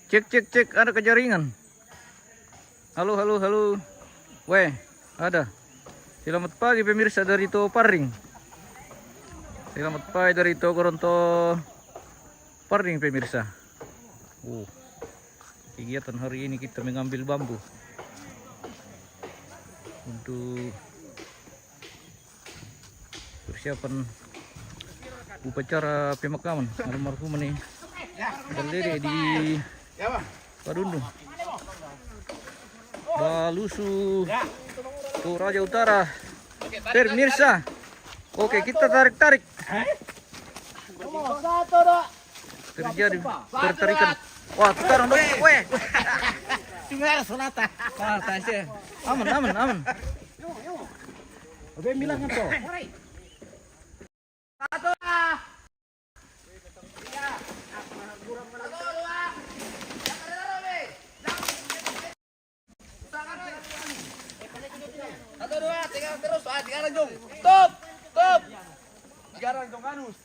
Cek cek cek, ada kejaringan. Halo halo halo. Weh, ada. Selamat pagi pemirsa dari Toparing. Selamat pagi dari Togoronto Paring pemirsa. Kegiatan hari ini kita mengambil bambu untuk persiapan upacara pemakaman almarhum nih berdiri di Padundung Balusu Toraja Utara. Pemirsa, oke kita tarik-tarik. Terjadi tertarikan. Wah, sekarang dong, weh. Tinggal sonata. Wah, tasnya. Aman. Oke, bilang apa? Satu. Satu dua, tiga terus, tiga lanjung. Stop. Tiga lanjung kanus.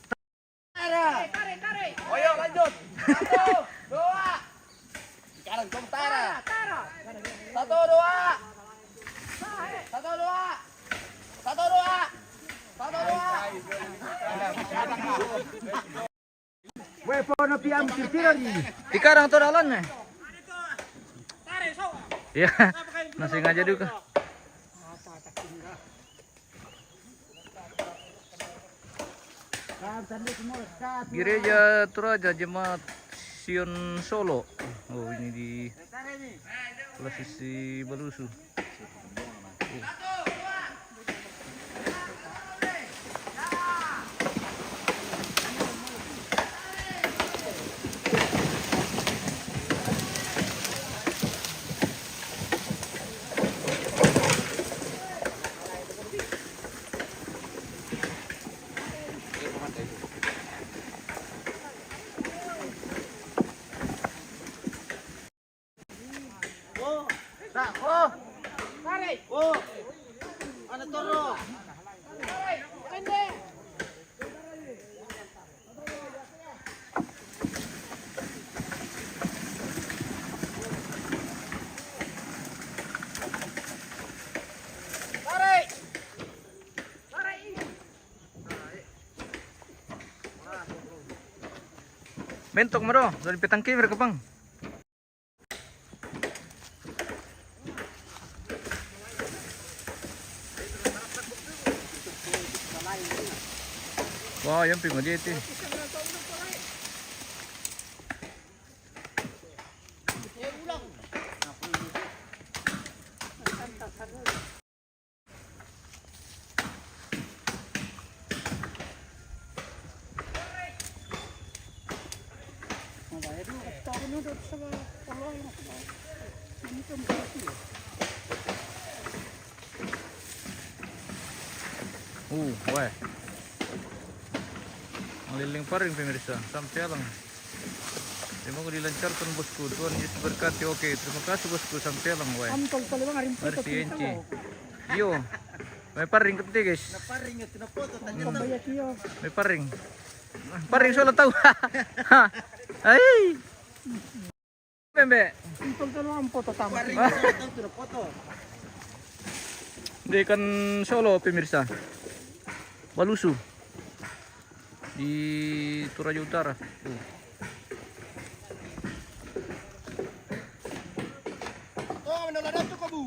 Tarik. Ayo lanjut. Satu, dua. Tiga lanjung tara. Satu dua. Weh, pono piam tirtirari. Dikarang to dalan nih. Iya, masih ngaja juga. Gereja Toraja Jemaat Sion Solo. Oh, ini di posisi Balusu. Tarik. Oh. Ada toro. Pendek. Tarik. Bentok mero dari petangki berkepang. Wah, yang pima dia itu. Wah. Meliling Paring pemirsa, sampai lang. Semoga dilancarkan bosku. Tuhan Yesus berkati. Oke, terima kasih bosku, sampai lang. Wah. Mari si Enci. Yo. May paring ketiga guys. May paring. Paring solo tahu. Ay. Bembe. Di ikan Solo pemirsa. Balusu. Di Toraja Utara.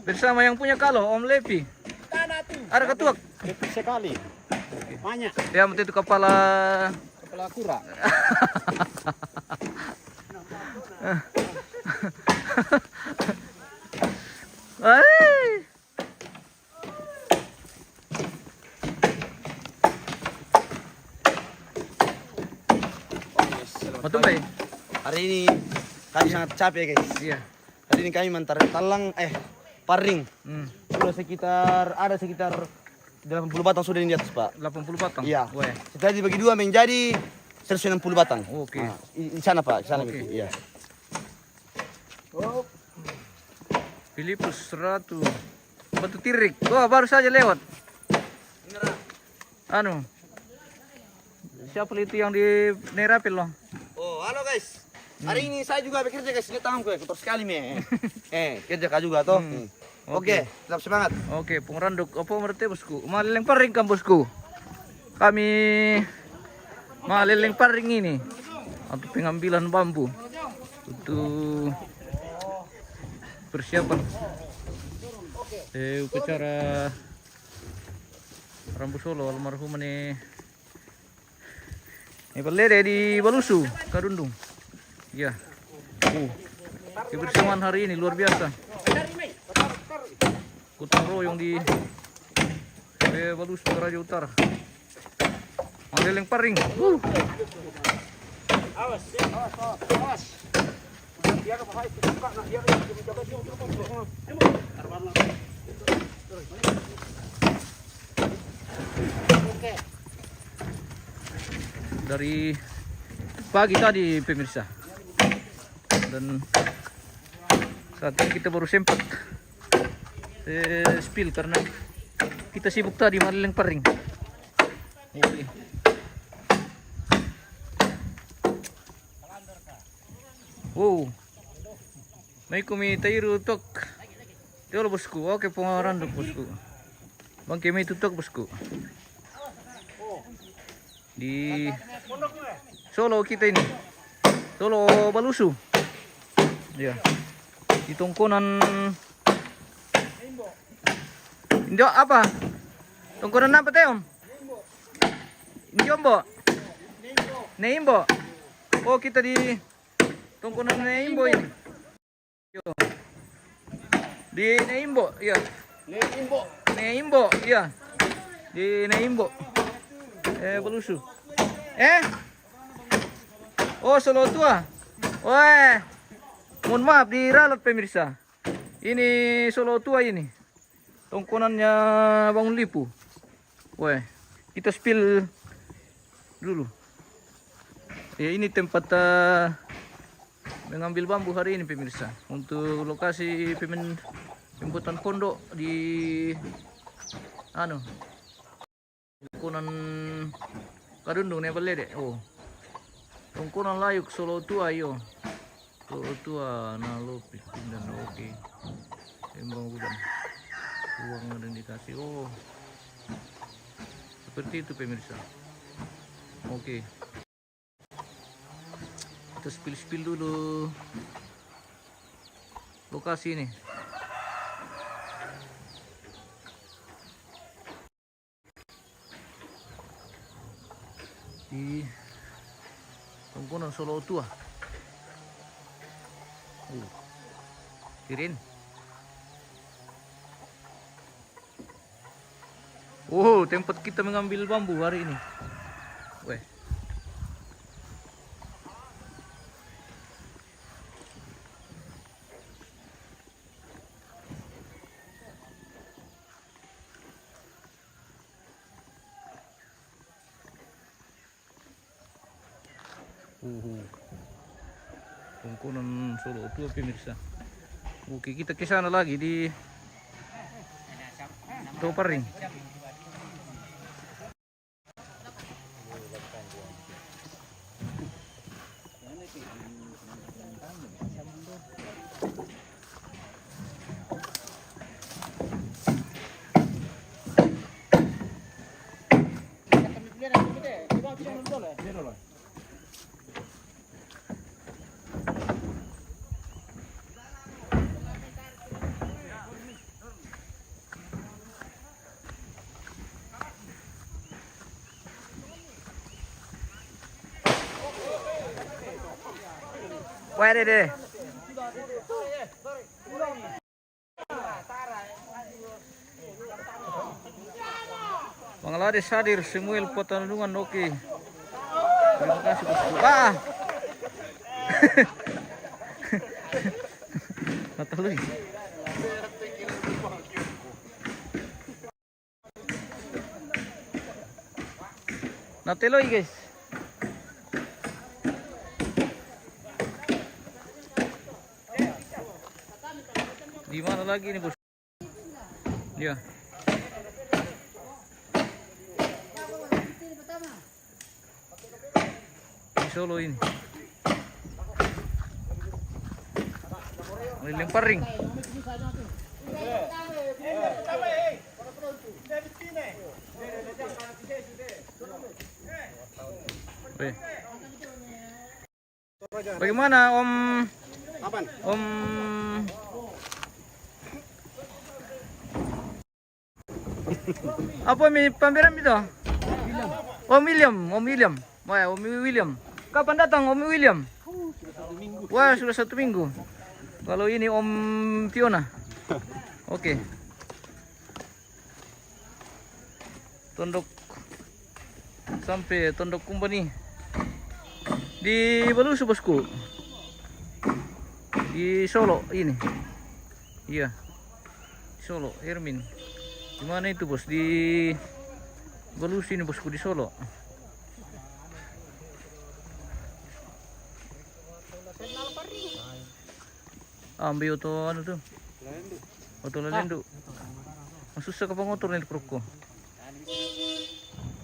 Bersama yang punya kalo Om Levi. Ada ketuak. Sekali. Banyak. Ya, itu kepala Kura. Ay. Matumbay. Hari ini kami sangat capek guys. Iya. Hari ini kami mentar talang paring. Sudah sekitar 80 batang sudah di atas, Pak. 80 batang. Iya. Weh. Setelah dibagi dua menjadi 160 batang. Oke. Nah, di sana, Pak, di sana Oke. gitu. Iya. Filipus Ratu. Batu Tirik. Wah, baru saja lewat. Anu. Siapa itu yang di Nerapil loh? Oh, halo guys. Hari ini saya juga bekerja guys, lihat tanganku ya, kotor sekali me. Kerja kah juga toh. Oke, tetap semangat. Oke, pengranduk apa berarti bosku? Malileng paring kan bosku. Kami malileng paring ini atau pengambilan bambu untuk persiapan upacara Rambu Solo almarhum ini pelede di Balusu, Kadundung. Ya. Kebersamaan hari ini luar biasa. Gotong royong di Balusu Raja Utara. Malileng paring. Awas. Dari pagi tadi pemirsa, dan saat ini kita baru sempat spill karena kita sibuk tadi malileng paring. Oke. Wow, may kumitairo tok. Tiolo bosku, oke pengaranduk bosku. Bang kami tutok bosku. Di Solo kita ini, Solo Balusu. Ya, di tongkonan. Indo apa? Tongkonan apa Teom? Njombo. Neimbo. Oh kita di tongkonan Neimbo ini. Yo. Di Neimbo, ya. Neimbo, ya. Di Neimbo. Balusu. Oh, Solo Tua. Wah. Mohon maaf diralat pemirsa. Ini Solo Tua ini. Tongkonannya Bangun Lipu. Wah, kita spill dulu. Ya, ini tempat mengambil bambu hari ini pemirsa. Untuk lokasi pembuatan pondok di tongkonan Kadundung ne balede. Oh. Tongkonan layuk Solo Tua yo. Solo Tua na lopis dan oke. Embang bulan. Uang dan dikasih. Oh. Seperti itu pemirsa. Oke. Kita spill dulu lokasi ini. Di tongkonan Solo Tua. Kirin. Oh, tempat kita mengambil bambu hari ini. Weh. Tongkonan Solo Tua pemirsa. Oke, kita ke sana lagi di Toparing. Wah deh. Pengelola hadir Samuel Potanungan. Oke. Terima kasih bosku. Ah. Nataloy. Nataloy guys. Di mana lagi nih bos? Ya. Di Solo ini. Liling paring. Oke. Bagaimana Om? Apaan? Om apa mi pameran itu? Om William. Wah, Om William. Kapan datang Om William? Wah, sudah 1 minggu. Kalau ini Om Fiona. Oke. Tondok sampai Tondok Company di Balusu bosku. Di Solo ini. Iya. Solo, Hermin. Di mana itu bos? Di Balusu ini bosku, di Solo. Ambil auto anu tuh. Auto Lelendo. Susah ke pengotor nih perutku.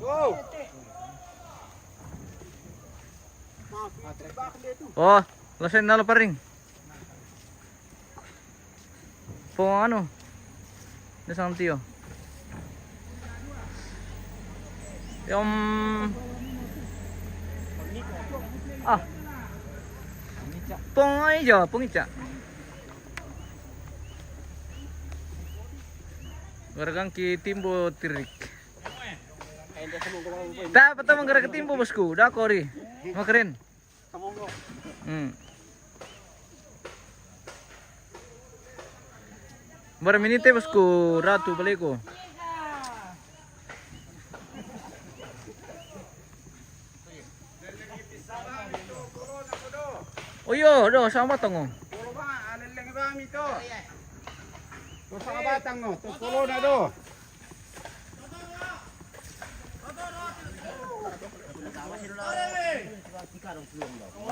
Wow. Oh, lasen nalo paring. Po ano? Nasaan tiyo? Yung pong aja, pong ica. Garagang ki timbo tirik. Tak betul menggerak ke timbo bosku, dah kori. Makarin. Berminite bosku, ratu baliku. Oh iya, doh sama tango. Terus sa batang no, terus kulo na do.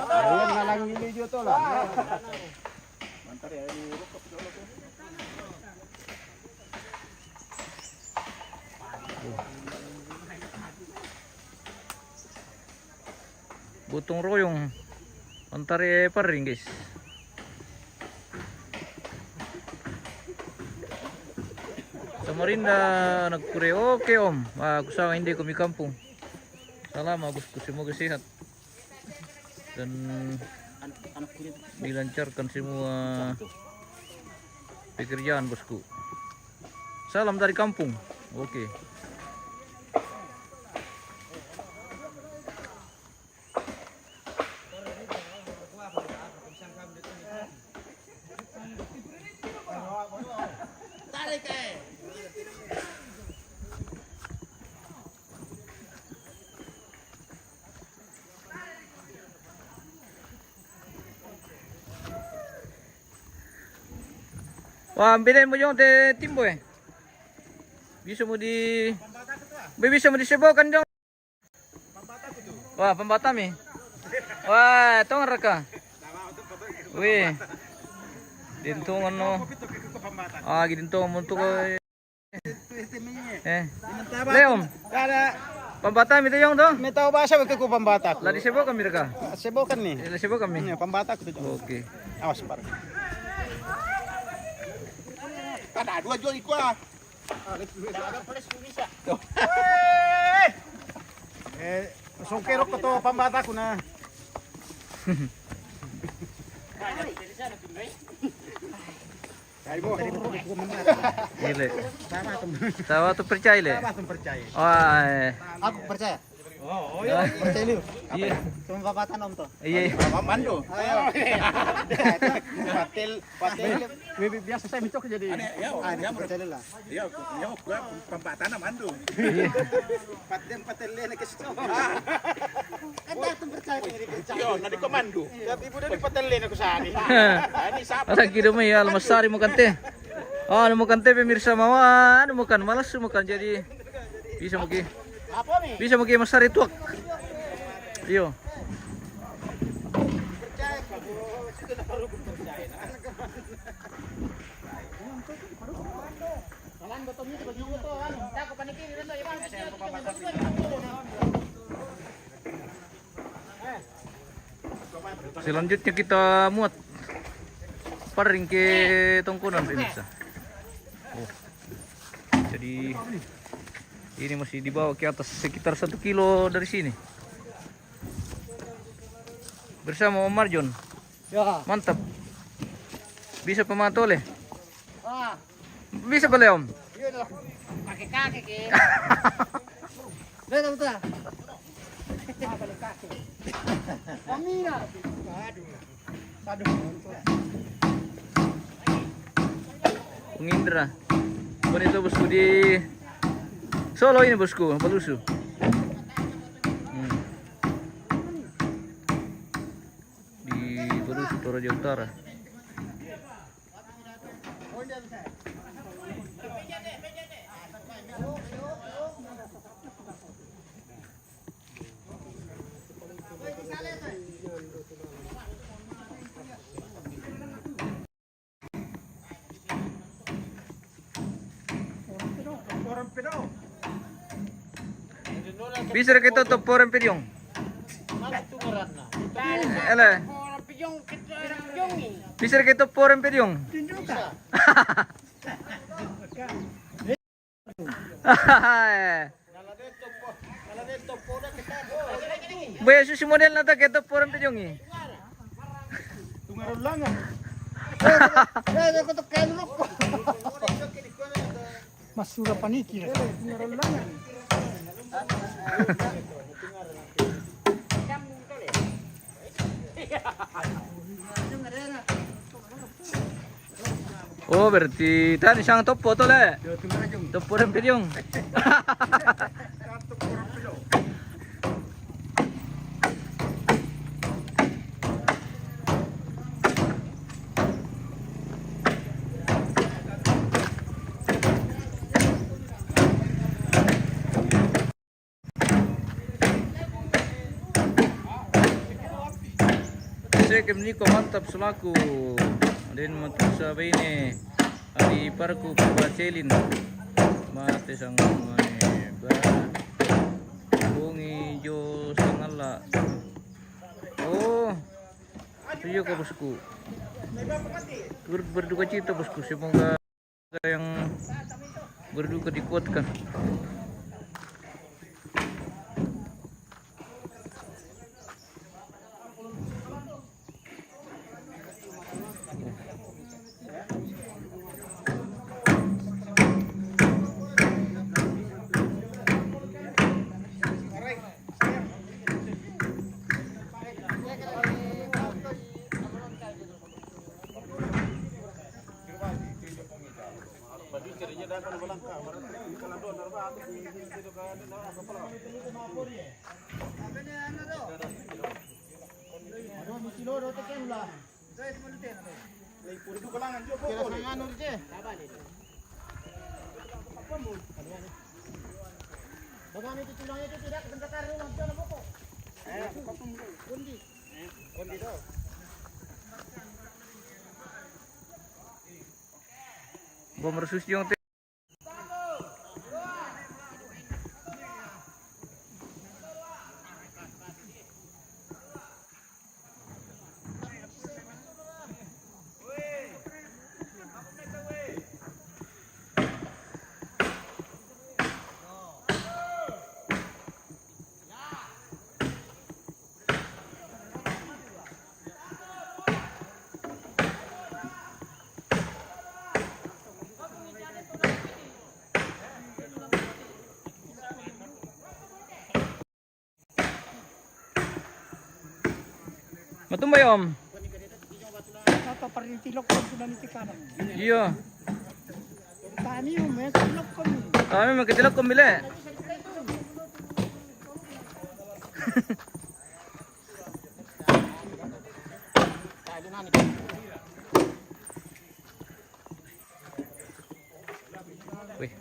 Ayan na lang yung video to lang. Butong royong antare paring guys. Samarinda nagkure oke Om. Aku sama hindi kami kampung. Salam bosku, semoga sehat dan dilancarkan semua pekerjaan bosku. Salam dari kampung. Oke. Wah, ambilin mo yung timbo eh. Bisa mo disebokan dong. Wah, pembatam eh. Wah, ito nga raka. Wih. Dintungan no. Gintungan mo ito ko Leom. Pembatam itu yung do. May tao ba siya wag ko pambata ko. Lah disebokan mi raka. Sebokan ni. Disebokan mi. Pambata ko to. Oke. Awas par. Ada 2 jual iko ah. Sungkero ko to pambata ko na. Ile. Tawa tu percaya le. Wah. Aku percaya. Oh, iya. Percaya lu. Iya. Cuma papatan Om tuh. Iya. Mando. Ayo. Patil. Biasa saya mencok jadi. Ada percaya lah. Ya, gua pembatan mando. Patil le ke situ. Ada tuh percaya ini percaya. Yo, nadi komando. Ya ibu dari patil le aku sani. Ini siapa? Ala kido mo ya, almasari mo kante. Ano mo kante pemirsa mawa, ano mo kan malas mo kan jadi bisa mo ki. Apa nih? Bisa mo ki masari tuak. Iyo. Selanjutnya kita muat paring ke tongkonan pemirsa. Oh. Jadi ini masih dibawa ke atas sekitar 1 kilo dari sini. Bersama Om Marjon. Ya. Mantap. Bisa pematole. Ah, Bisa boleh Om. yun lah. Pakai kaki ke. Betul betul. Pakai kaki. Pamina. Aduh. Pengindra. Bukan itu bosku di Solo ini bosku, Balusu. Di Balusu Toraja Utara. Bisa kita tutup porem pidyong. Ele. Bisa kita porem pidyong. Boya susi model na ta kita porem pidyong eh. Masura paniki. Oh berarti tadi sang topo to le. Topo rin pidyong. Sekem Niko mantap selaku dan matusa ini ari parku pacelin mate sang ba bungi jo sangala. Oh tujuh ke bosku, berduka cita bosku, semoga yang berduka dikuatkan. Bom resus yung matumbay Om. Apa perintilok ko sudah nitikanan. Iya. Tani mo may tilok ko. Kami magkatilak kumbili. Wih.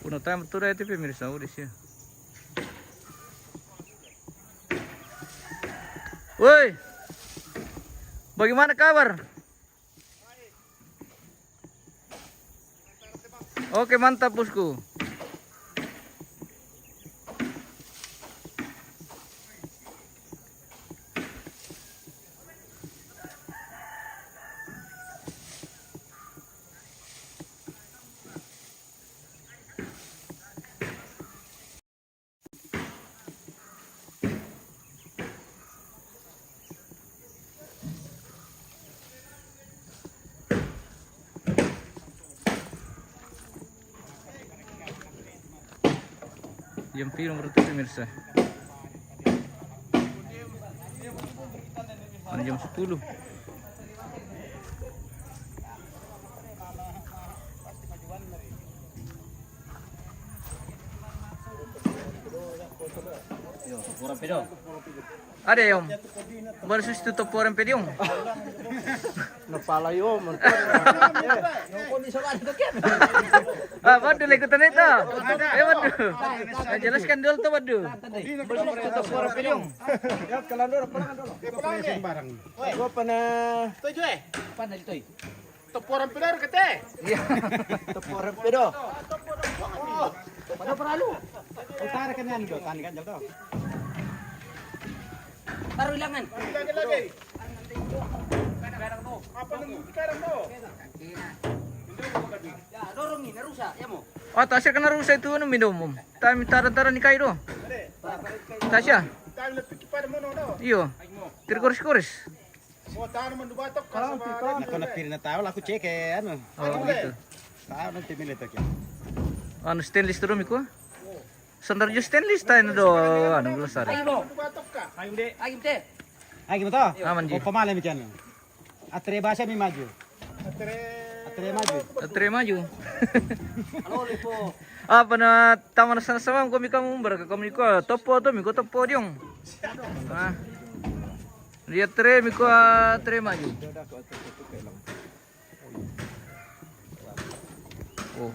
Puno tayo tuh itu pemirsa udah sih. Woi, bagaimana kabar? Oke mantap bosku. Jam film berarti pemirsa. Jam 10. Ada yang baru tutup orang pediong. Napala yo, Waduh, ikutan itu. Waduh. Jelaskan dulu tuh, waduh. Belum tutup orang pediong. Lihat kalandor, pelan dulu. Sembarang. Gua pernah Tujuh Pana itu. Toporan pedar kete. iya. Teporan pedo. Pada peralu. Utara kan yan do, tani kan jalto. Taruh ilangan. Lagi. Apa nang sekarang do? Ya, dorong ni narusa, ya mo. Oh, Tasya kena rusak itu minum. Tapi taran-taran ni kairo. Tasya. Tayo lepik para mo no do. Iyo. Terkuris-kuris. Mo tahan man dubatok ka sa Ako na pili na tao, ako check ano. Oh, gitu. Tao nang timili to kya. Anu stainless tuh miko. Sandar jo stainless tayo na do. Anu glasar. dubatok ka. Ayun de. Ay mo to. Aman ji. O pamala mi kyan. Atre bahasa mi maju. Atre Atre maju. Terima maju. Ano lipo. Apa na tama na sama kami kamu kami ko topo to miko topo diong. Ah. Lihat tre miko tre maju. Oh.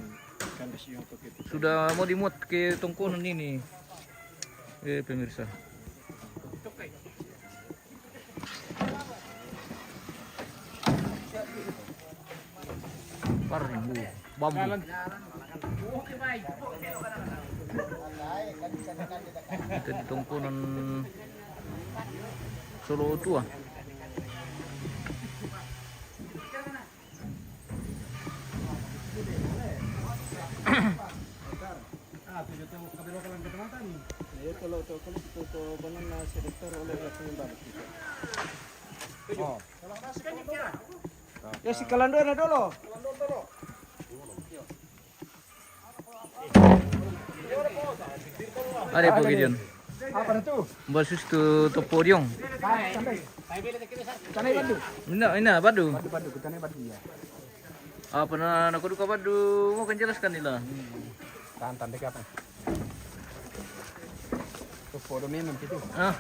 Sudah mau dimuat ke tongkonan ini. Pemirsa. Paring bambu. Itu di tongkonan Solo tua. Ya si kalandor na dolo. Ada apa gideon? Apa na to? Basus tu topo diong. Tanay badu. Ina badu. Badu tanay badu ya. Apa na nakudu ka badu? Mau kan jelaskan nila. Tahan dek apa? To foto memang gitu. Ah.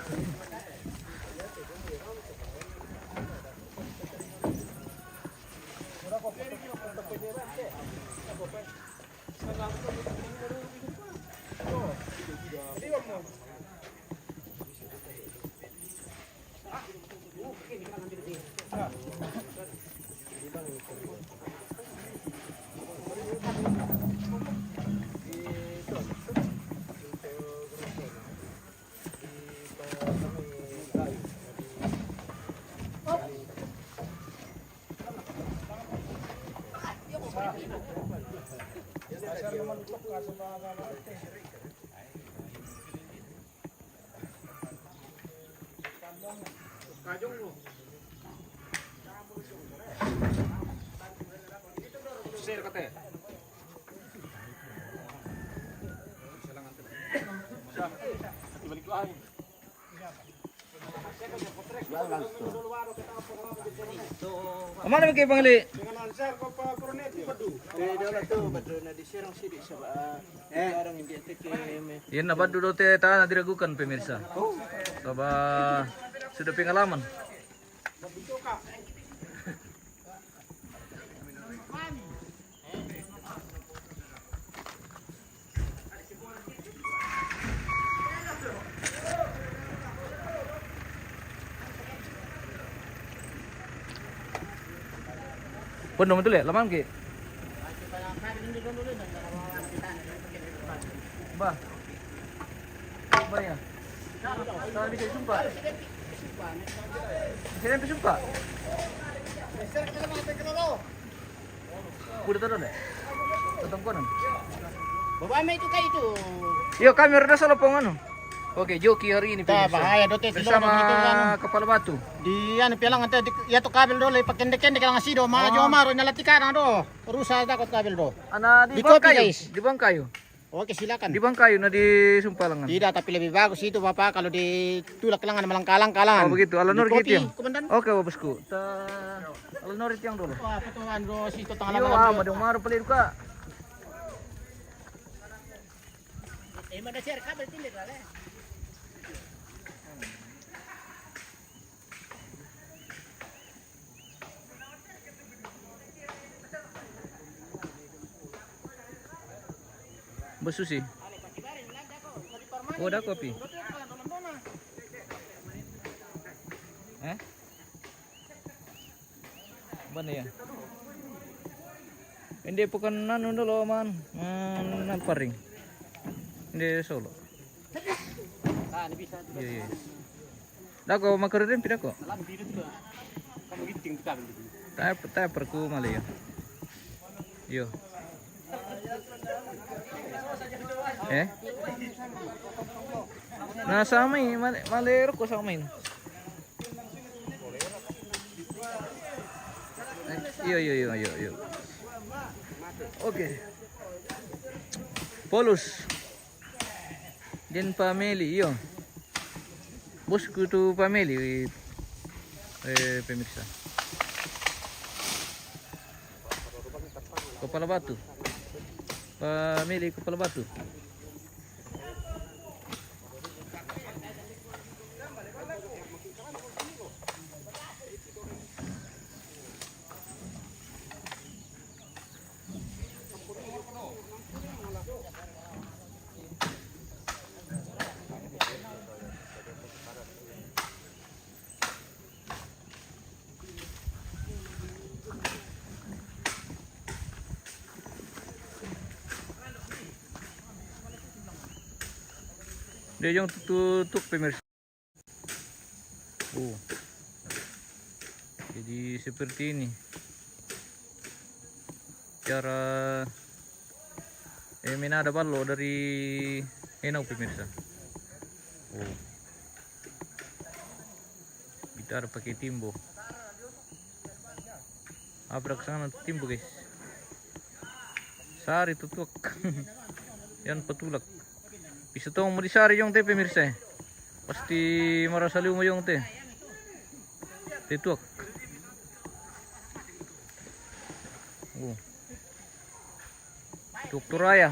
Mana kayak pangli? Dengan ansar ko pa kornet badu. Yan na badu daw te tahan na diragukan pemirsa. Coba sudah pengalaman. Pondok betul ya? Lamang ke? Ba. Ba ya. Salah bisa jumpa. Bisa sampai jumpa. Udah tahu deh. Tetap konon. Bawa itu kayak itu. Yo kami rada salah pongan. Oke, joki hari ini Tá, pemirsa. bahaya dote Bersama Kepala Batu. di ano pilang ante ya to kabel do lepak kende kang asido ma jo maro nyalatikana do rusa dakot kabel do. Ana di Di kopi, Bangkayo. guys. Di Bangkayo. Oke silakan. Di Bangkayo na di Sumpalangan. Tidak, tapi lebih bagus itu Bapak kalau ditulak langan malangkalang-kalang. Oh begitu, Alanor Di kopi, gitu yang. Komandan. Oke, bosku. Alanor itu yang dulu. Wah, petuan do situ tengah Yo, lapangan. madong maro pelir ka. Mana share kabel tindik lah. Besusi. Oh, ada kopi. Mana ya? Hindi bukan anu dulu man, namparing. Hindi Solo. Ah, ini bisa. Iya iya. Dako makarin pindah ko. Salam diri juga. Kamu giting kabel itu. Tayo perku mali ya. Yo. Nah sama ini malero ko sa amin. Yo. Oke. Polus. Dan family yo. Bosku tu family pemirsa. Kepala Batu. Family Kepala Batu. Dia yang tutup pemirsa. Oh. Jadi seperti ini cara menada ballo dari henau pemirsa. Oh. Kita ada pakai timbo. Abrak sana timbo guys. Sari tutup. Yan patulak. Bisa tong mau disari yung te pemirsa. Pasti marasaliw mo yung te. Tituak. Oh. Tuak turaya.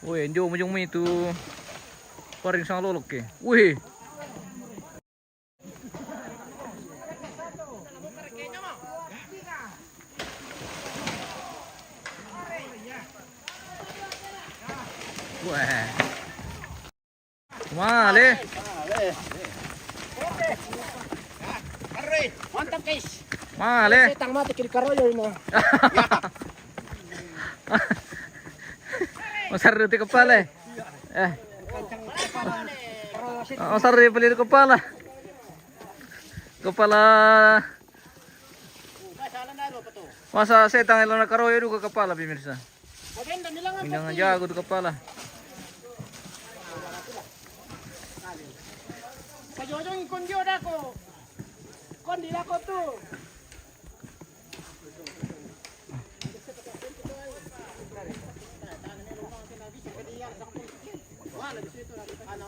Wih, enjo mo yung may itu paring sang lolok ke. Wih. Wah. Male. Mantap guys. Male. Setang mati kiri karoyo ini. Masar di kepala. Masar di pelir kepala. Kepala. Masa setang elona karoyo du ke kepala pemirsa. Maganda nilang Minang jago di kepala. Kajojong kondio dako. Kondi dako tuh.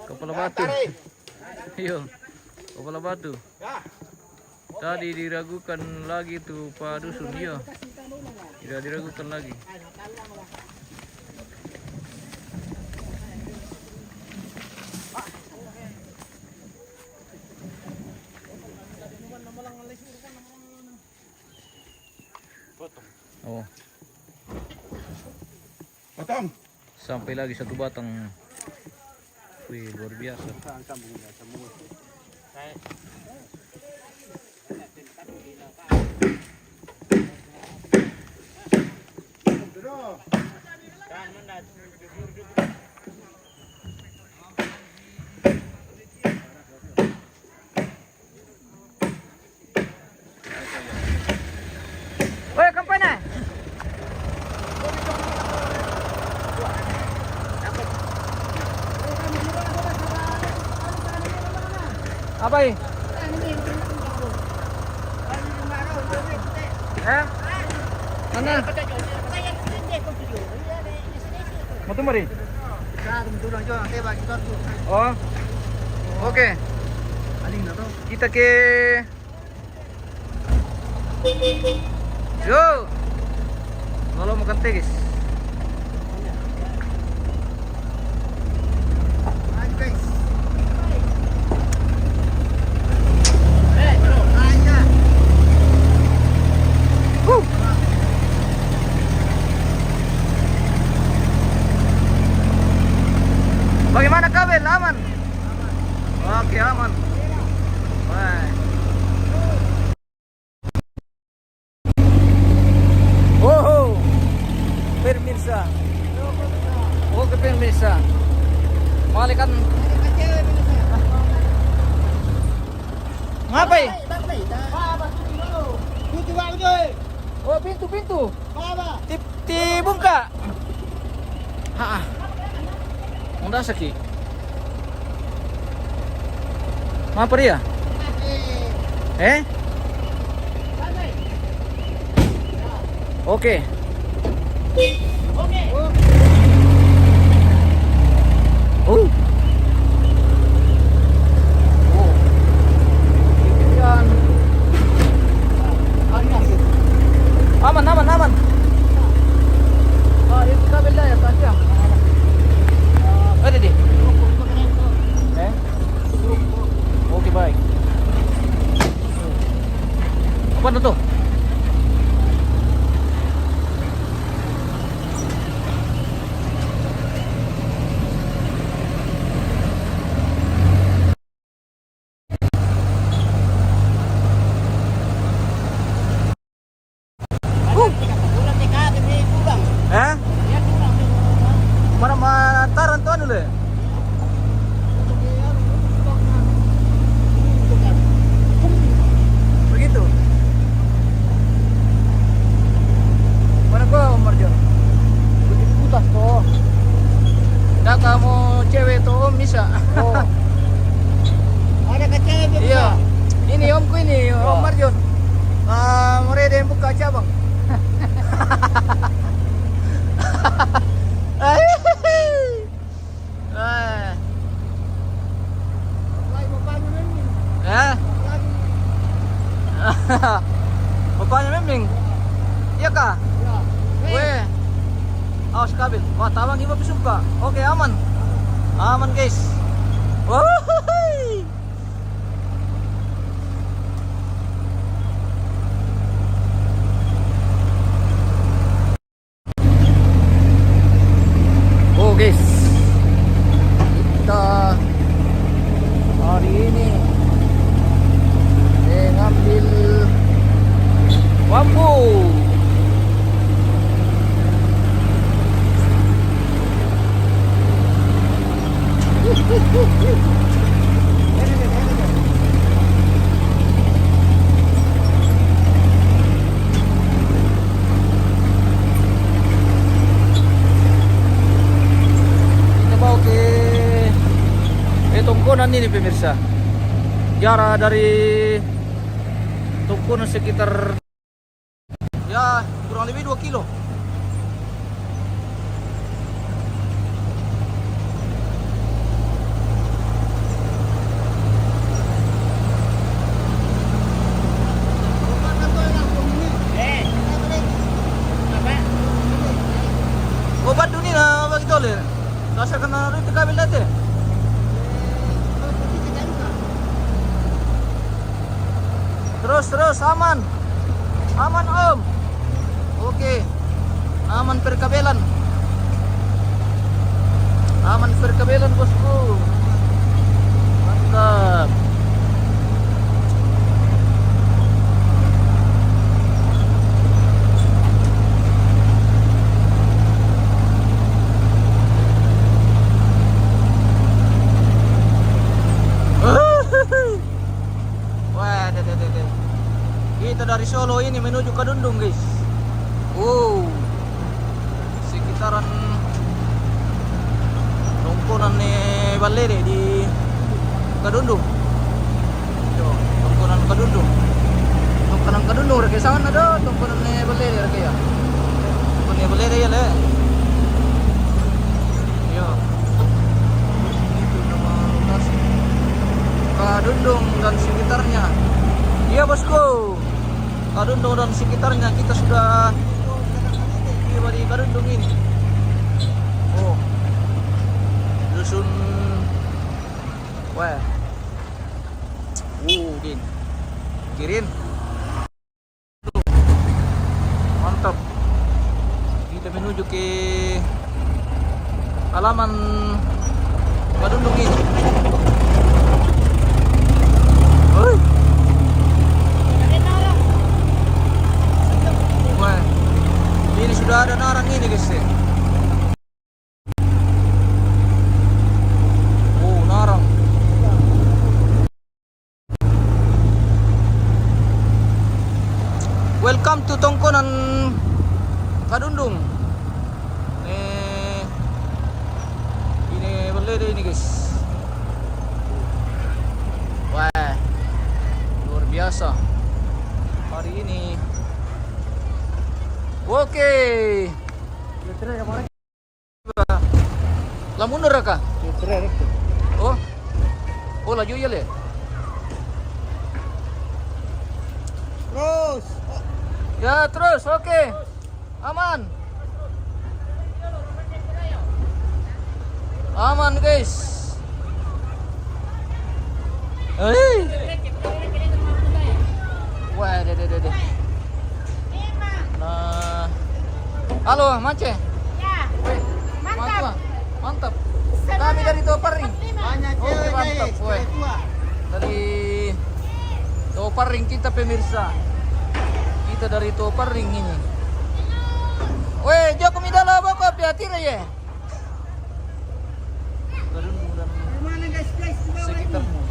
Kepala Batu. Iyo. Kepala Batu. Tadi diragukan lagi tuh Pak Dusun. Iya. Tidak diragukan lagi. Oh. Potong. Sampai lagi satu batang. Wih, luar biasa. Woi, kampanye. Apa ini? Mana? Mau tumari? Oh. Oke. Kita ke Yo. Kalau makan tegis. Bagaimana kabel? Aman? Oke, aman. Baik. Oh, pemirsa. Oke, pemirsa. Malikan. Ngapain? Oh, pintu. Dibuka. Ha. Munda sakit. Apa dia? Oke. Oh. Ikan. Aman. Ah, itu kabel dah ya, saja. Ada di? Oke, baik. Apa itu? Mana mataran tuan dulu ya? Begitu. Mana gua Marjo? Begitu putas tuh. Dah kamu cewek tuh om bisa. Oh. Ada ke cewek dia Iya. Ini omku ini, Om Marjon. Mereka yang buka cabang. Bapaknya memang. Iya kah? Ya. Weh. Awas kabel. Wah, tawang ibu suka. Oke, aman. Aman, guys. Wah. Oh, guys. Kita hari ini ngambil bambu. Kita bawa ke tongkonan ini pemirsa. Jarak dari tongkonan sekitar ya kurang lebih 2 kilo. Obat dunia na begitu le. Dasar kena rin kabel dati. Terus aman. Aman om. Oke. Aman perkabelan. Aman perkabelan bosku. Mantap. Lele ya le. Yo. Itu nama lokasi. Kadundung dan sekitarnya. Iya bosku. Kadundung dan sekitarnya kita sudah tiba di Kadundung ini. Oh. Dusun. Wah. Gini. Kirin. Mantap. Kita menuju ke halaman Kadundung ini. Oi. Wah. Ini sudah ada narang ini guys. Oh, narang. Welcome to Tongkonan Kadundung. Ini berleda ini guys. Wah, luar biasa hari ini. Oke. Lah mundur kah? Oh, oh laju ya le. Terus. Ya terus, oke. Aman. Aman guys. Hei. Wah, deh. Nah. Halo, Mance. Ya, mantap. Mantap. Kami dari Toparing. Banyak Oke, cewek mantap, guys. weh. Tua. Dari Toparing kita pemirsa. Kita dari Toparing ini. Weh, Joko Midala bako hati ya. Mana guys di bawah ini. Sekitarmu.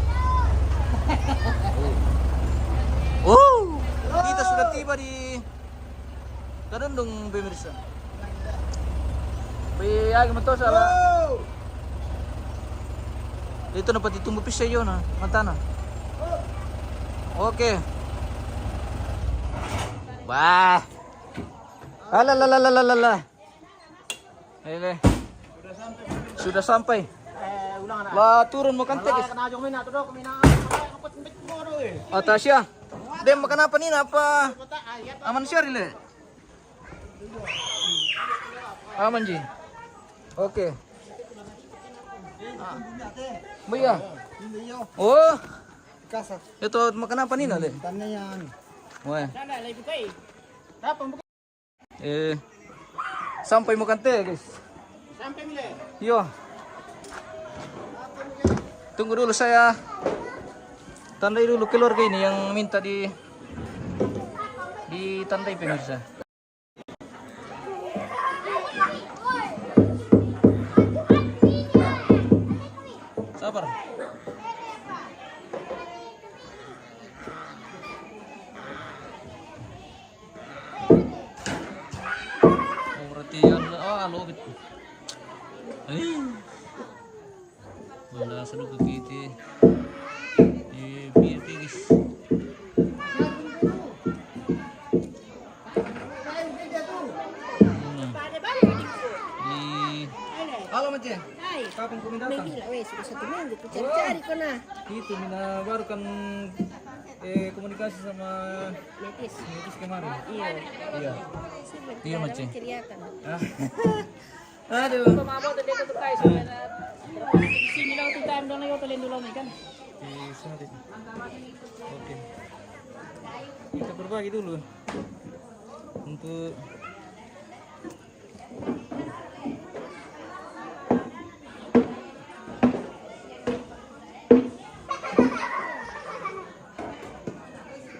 Oh, kita sudah tiba di Kadundung pemirsa. Biar gimana salah. Itu dapat ditumbuh pisau yo na, matana. Oke. Wah. Alalalalalala. Hele. Sudah sampai. Ulang na. Lah turun mo kante guys. Kana jong mina to do, kumina. Kapot bit mo do eh. Atasya. Dem makan apa nih apa? Kota ayat. Aman siya rile. Aman ji. Oke. Buya. Oh, Kasa. itu makan apa nih le? Tanya yan. Wah. Sana lay bukay. Tapon bukay. Sampai mo kante guys. Sampai mile. Yo. Tunggu dulu saya tandai dulu keluarga ini yang minta ditandai pemirsa. Sabar. Oh, berarti yan. Lobit. Ay. Wala sa lugar kiti. Biar tigis. Halo Mece. Hai. Kapan kami datang? Gila, weh, sudah 1 minggu tuh cari-cari kau nah. Itu Mina baru kan komunikasi sama Metis. Metis kemarin. Iya. Iya. Iya, Mace. Ceriakan. Aduh. Pamabot din ka to guys. Sini lang to time do na yo to lendo lang kan. Sorry. Oke. Kita berbagi dulu untuk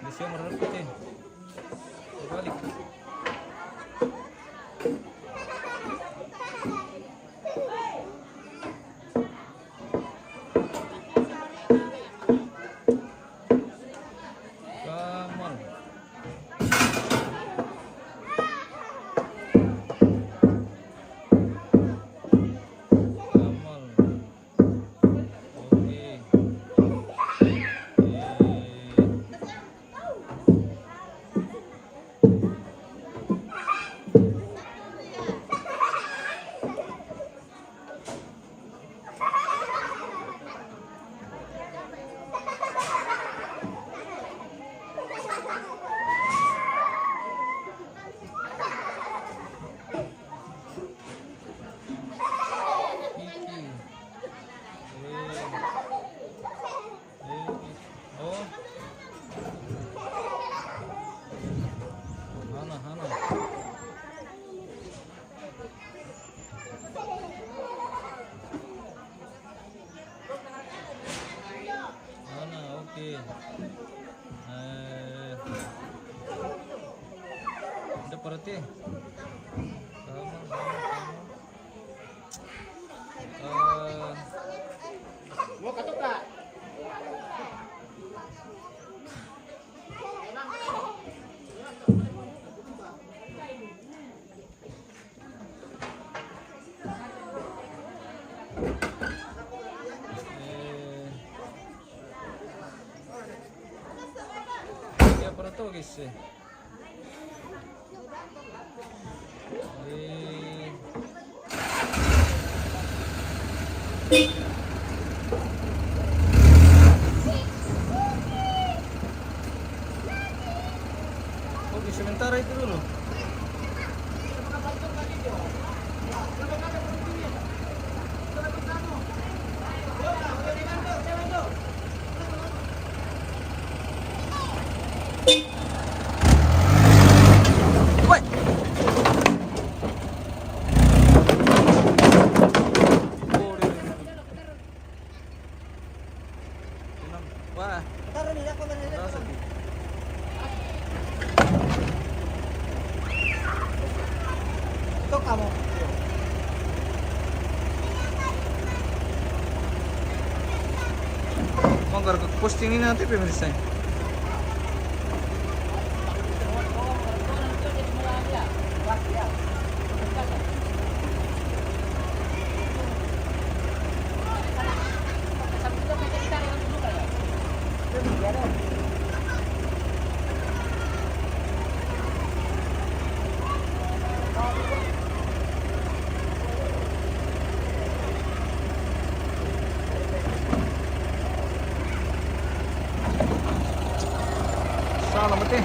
bisa merepet ya. Berbalik. Come on. Mau katuk ka? Ya para to guys. Oke, sementara itu dulu. Woi. Wah. Itu kamu. Manggar ke posting ini nanti pemirsa. Selamat ya.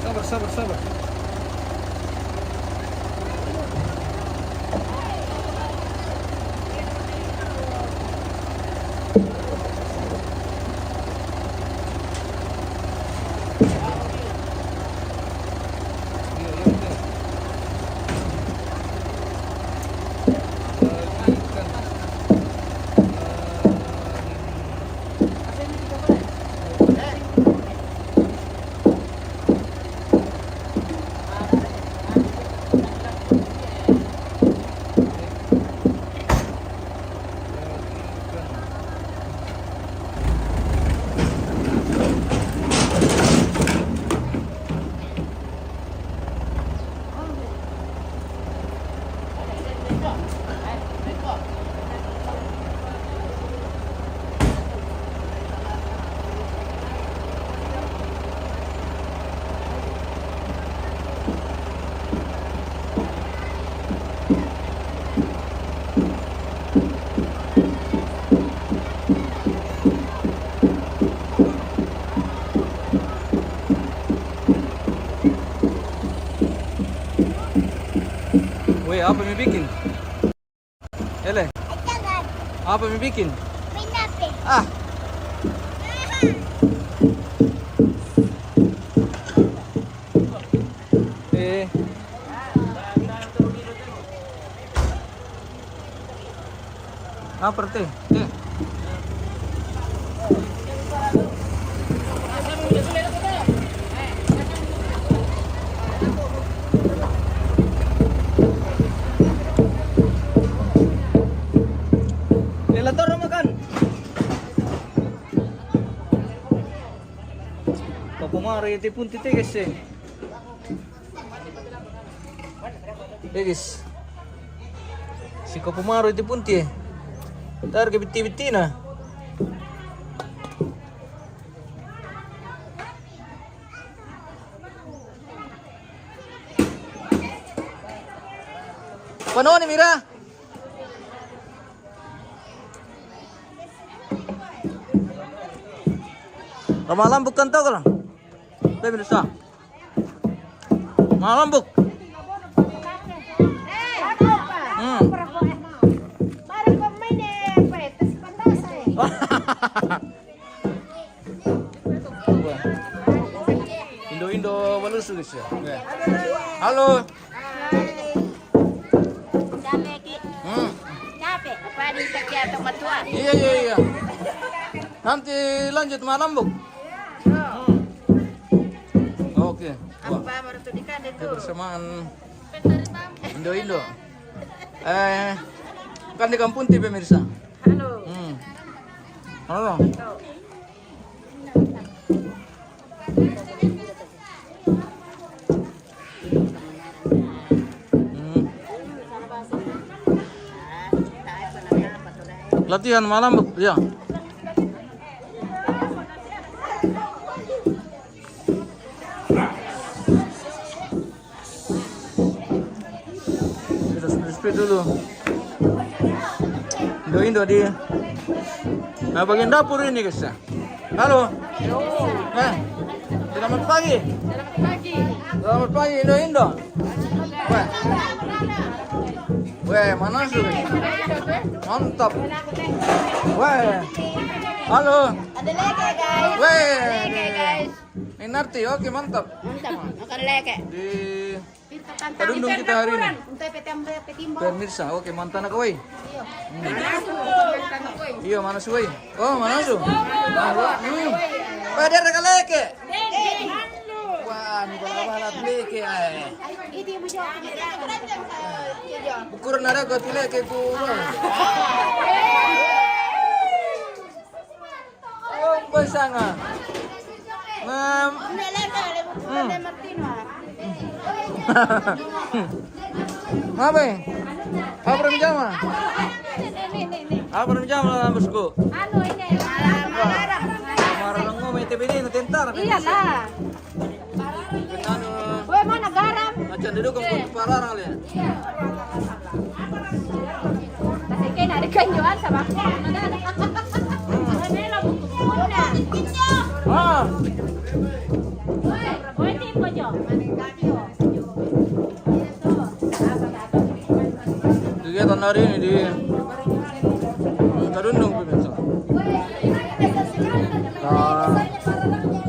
Sabar, sabar, sabar. Woi, apa yang bikin? Ele, apa yang bikin? Ah, apa teh? Lelator makan. Kapumari iti pun titi guys eh. Guys. Si Kapumari iti pun ti. Tar ke biti-biti na. Paano ni Mira? Malam bukan tau kan? Baik bisa. Malam buk. Indo balusu guys ya. Halo. Capek. Apa di ya tempat tua. Iya. Nanti lanjut malam, Bu. Oke. Wah, Apa baru tuh dikan itu? kebersamaan Indo. Kan di Kampung Ti pemirsa. Halo. Halo. Latihan malam, Bu. Ya. Kita speed dulu. Indo di bagian dapur ini, guys. Halo. Selamat pagi. Selamat pagi, Indo. Weh, mana sih? Mantap. Weh. Halo. Ada leke guys. Weh. Leke guys. Minarti, oke mantap. Mantap. Makan leke. Di Kadundung kita hari ini. Untuk petimbang. Pemirsa, oke mantan aku weh. Iya, mana suwe? Oh, mana su? Pada ada leke. Wah, ini bakal balap leke ay. Ini mo siya. Ukuran ada kau leke ku. Oh, basanga. Mam. Apa? Apa jama? Apa jama lah bosku? Ano ini? Marang. Marang ngomong itu ini tentara. Iya lah. Anu, Woi mana garam? macam duduk kamu pararang lihat. Kasi kayo na kanjuan sa bako. Ah, Woi tipo jo. kegiatan hari ini di Kadundung pemirsa.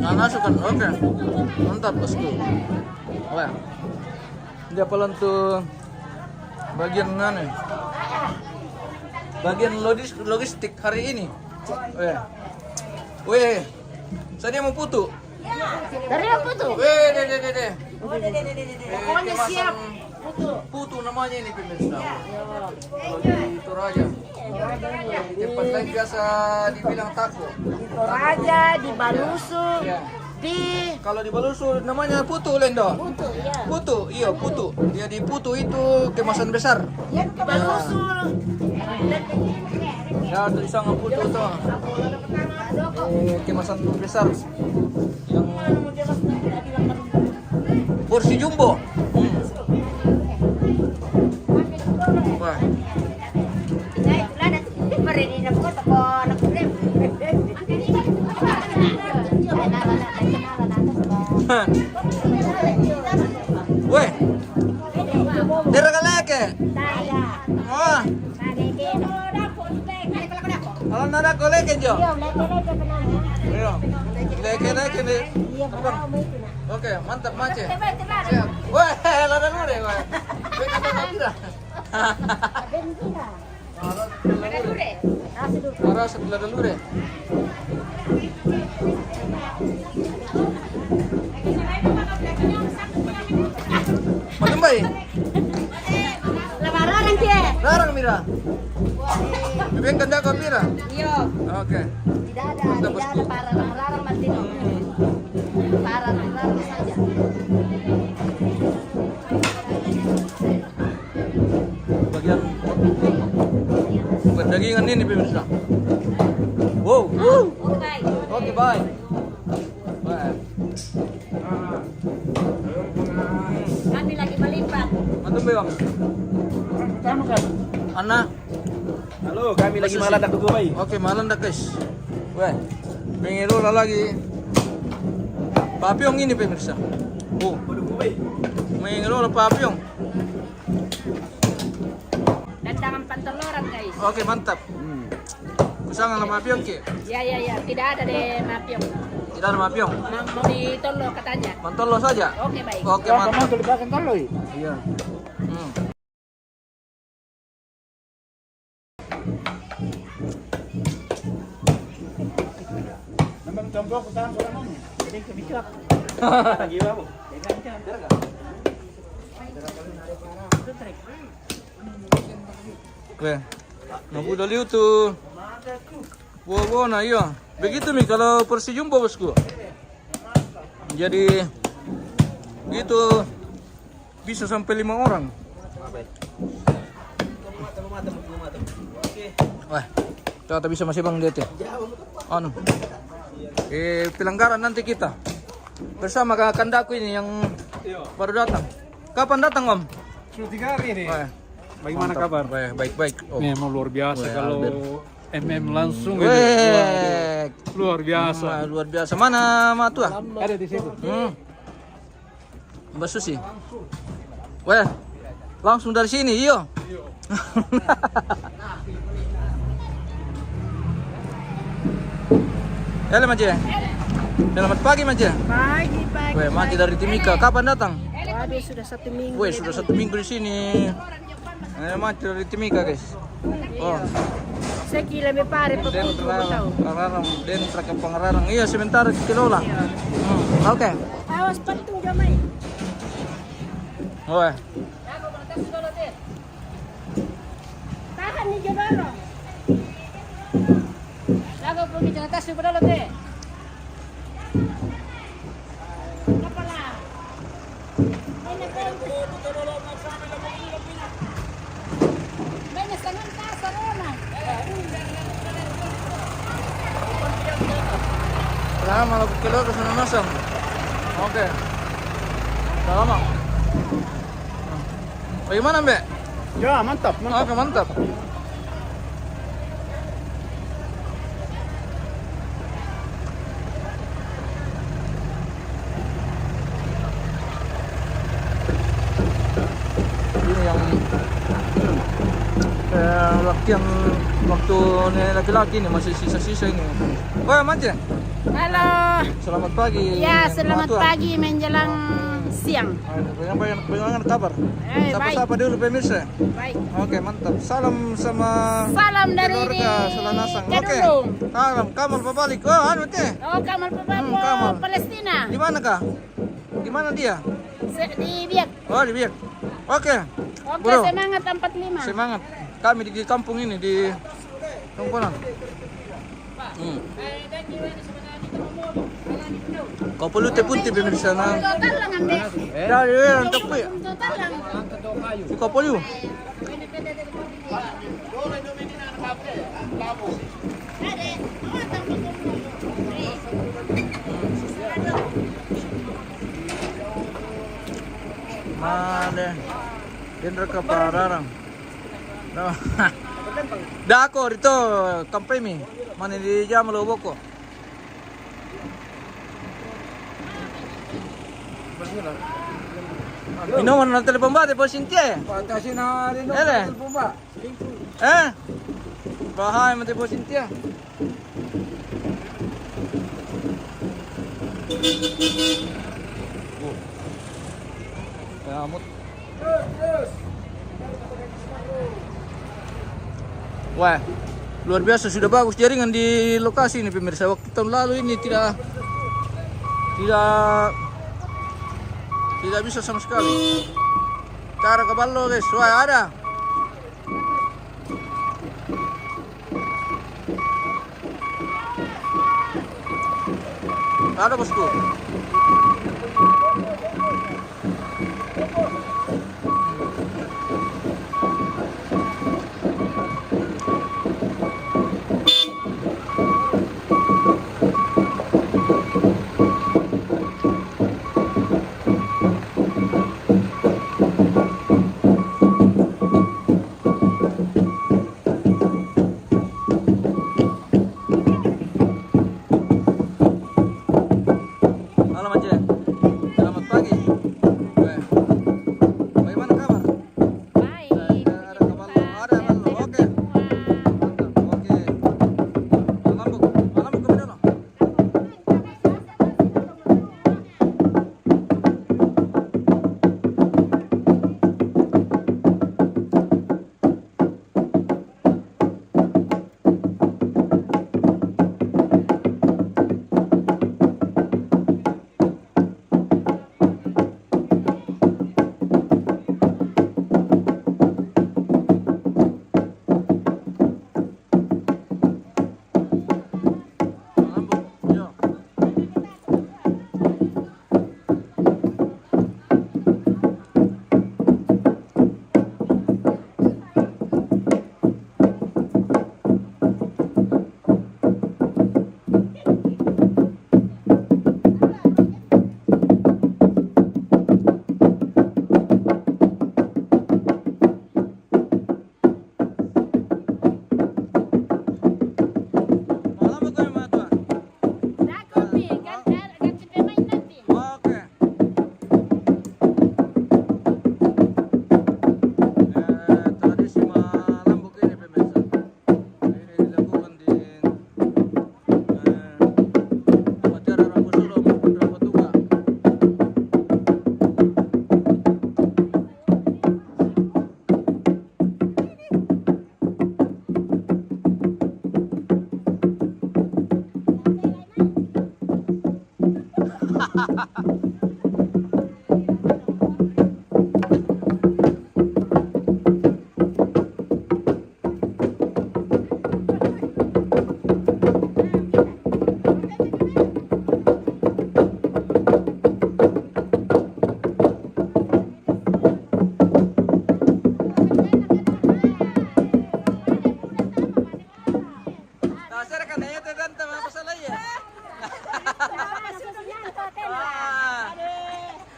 Nah, masukkan, oke, mantap bosku. Wah, dia pelan tuh bagian mana? Bagian logistik hari ini. Weh, saya mau putu. Dari apa tuh? Weh, deh. Pokoknya siap. Putu namanya ini pemirsa. Kalau di Toraja. Tempat lain biasa dibilang taco. Toraja, di Balusu, Ya. di Kalau di Balusu namanya putu Lendo. Putu, ya. Putu, iya putu. Dia di putu itu kemasan besar. Ya, di Balusu. Ya, tulisan putu itu. Kemasan besar. Yang porsi jumbo. Wah. Weh, dera kaleke. Wah, alam nada koleke jo. Iya, leke nih. Oke, mantap mace. Siap. Weh, lada lure, weh. Aras lada lure. Matumbai. Lebaran dia. Larang Mira. Bibeng kanda kau Mira. Iya. Oke. Tidak ada para larang Martino. Para larang saja. Bagian dagingan ini pemirsa. Wow. Oke. Oke, bye. Bye. Kami lagi melipat. Mantum bang. Anna. Halo, kami lagi malam dak gumay. Oke, malam dah guys. Weh, pengirola lagi. Papyong ini pemirsa. Oh, mengirola papyong. Dandangan panteloran guys. Oke, mantap. Kusangan sama papyong ke? Ya. Tidak ada deh mapiong. Tidak ada papyong. Mau ditolo katanya. Mantolo saja. Oke baik. Oke, mantap. Iya. Weh, nunggu dulu tuh. Wow, nah iya. Begitu nih kalau porsi jumbo bosku. Jadi gitu bisa sampai 5 orang. Wah, ternyata bisa masih bang dia tuh. Anu, pelanggaran nanti kita bersama kandaku ini yang baru datang. Kapan datang Om? Sudah 3 hari nih. Wah, Bagaimana mantap. kabar? Wah, baik-baik. Om. Memang luar biasa Wah, kalau Albert. MM langsung gitu. Weh, Luar biasa. wah, luar biasa. Mana Matua? Ada di situ. Mbak Susi. Weh, langsung dari sini, iyo. Halo Maje. Selamat pagi Maje. Pagi, pagi. Weh, Maje dari Timika. Kapan datang? Waduh, sudah 1 minggu. Weh, sudah 1 minggu di sini. Maje dari Timika, guys. Oh, Sekila me pare pa Den po tahu. Pengarang, Den ke Pengarang. Iya, sebentar kilola. Oke. Awas patung jamai. Weh. Tahan ni jabaro. Lago po mi jangan tasu padalo te. Kapala. Banyak sangat kasarona. Lama lah kilo ke sana masam. Oke. Udah lama. Bagaimana, Mbak? Ya, mantap. Oke, mantap. Ini yang latihan waktu laki-laki ini masih sisa-sisa ini. Oh, Manje. Halo. Selamat pagi. Ya, selamat Matua. pagi menjelang siang. Bagaimana kabar? Baik. Sapa dulu pemirsa. Baik. Oke, mantap. Salam sama Salam dari keluarga Selanasang. Oke. Kedulung. Salam, Kamal pabalik. Oh, anu teh. Oh, Kamal Papapo, Kamal. Palestina. Di mana kah? Di mana dia? Di Biak. Oh, di Biak. Oke. Oke, Bro. semangat 45. Semangat. Kami di kampung ini di Tongkonan. Kau perlu teh putih pemirsa na. Total lang ang dek. Dari untuk pi. Total lang. Kau perlu. Ade, awatan mo ko. Mana? Dendra ka pararang. No. Dako dito kampemi. Mana di jam loboko. Minuman na telepon ba? Telepon Cynthia eh? Patasin na rin Ele? ba? Eh? Bahay mo telepon Cynthia. Kamot. Wah, luar biasa, sudah bagus jaringan di lokasi ini pemirsa. Waktu tahun lalu ini tidak bisa sama sekali. Cara ke ballo guys, wah ada. Ada bosku. Dasar kan ya tetan teman masalah ya.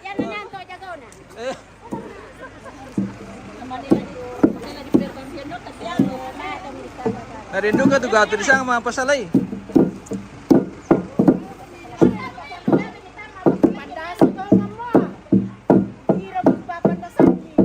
Yan na yan to, jagaw na. Eh, narindu ka tuh gato di sang mga pasalay. Pandaso ko nga mo. Hirap magpapandasan niyo.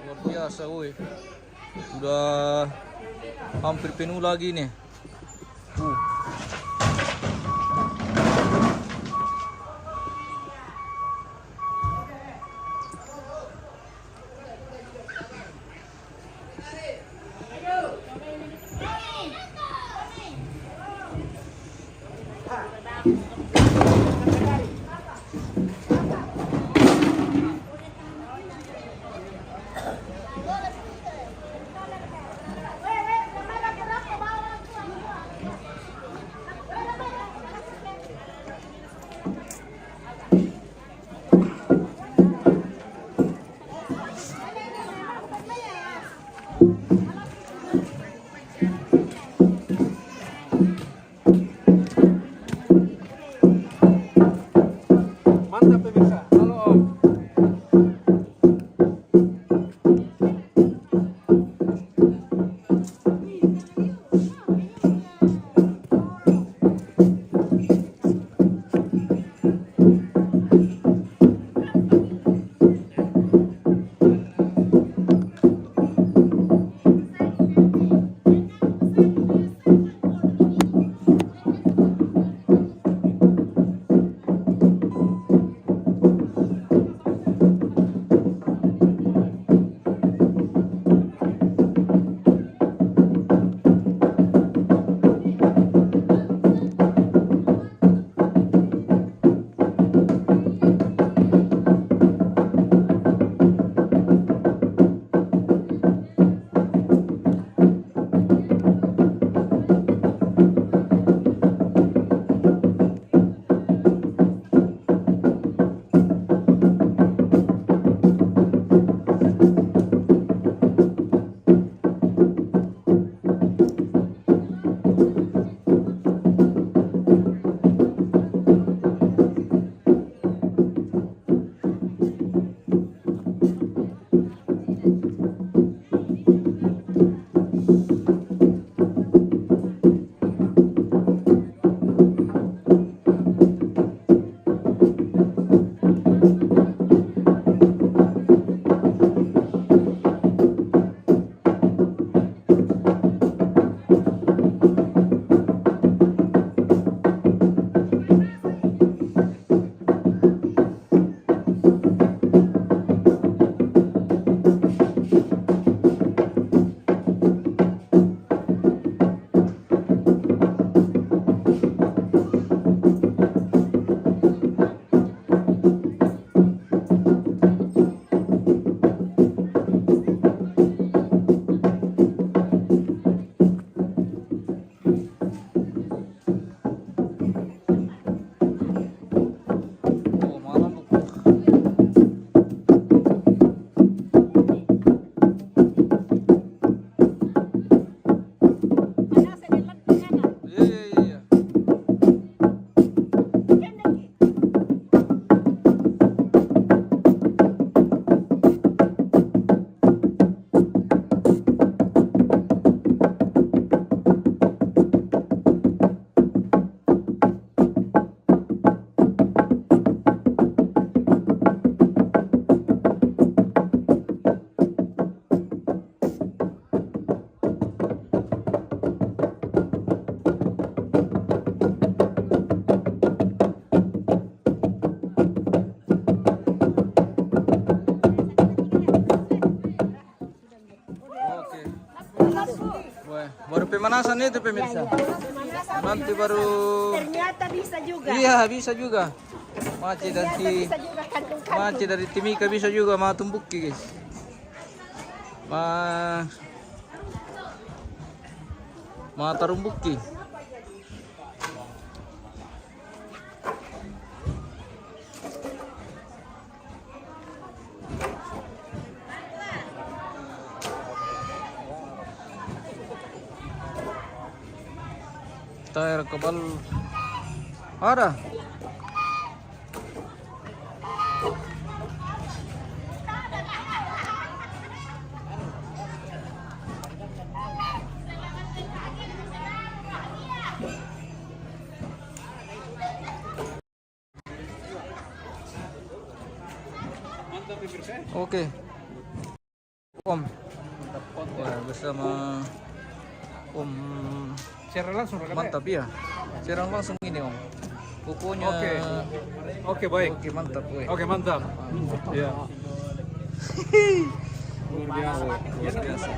Luar biasa, woi. Udah hampir penuh lagi nih. Mantap pemirsa. Halo Om. pemanasan itu pemirsa. Nanti baru. Ternyata bisa juga. Iya bisa juga. Maci dari Bisa juga kandung-kandung. Maci dari Timika bisa juga ma tumbuki guys. Ma tarumbuki. Air kebal ada. Oke. Om. Ya, bersama Om. Share langsung rekan. Mantap ya. Serang langsung ini Om. Pokoknya. Oke. Oke baik. Oke mantap. Weh. Oke mantap. Ya. Luar biasa.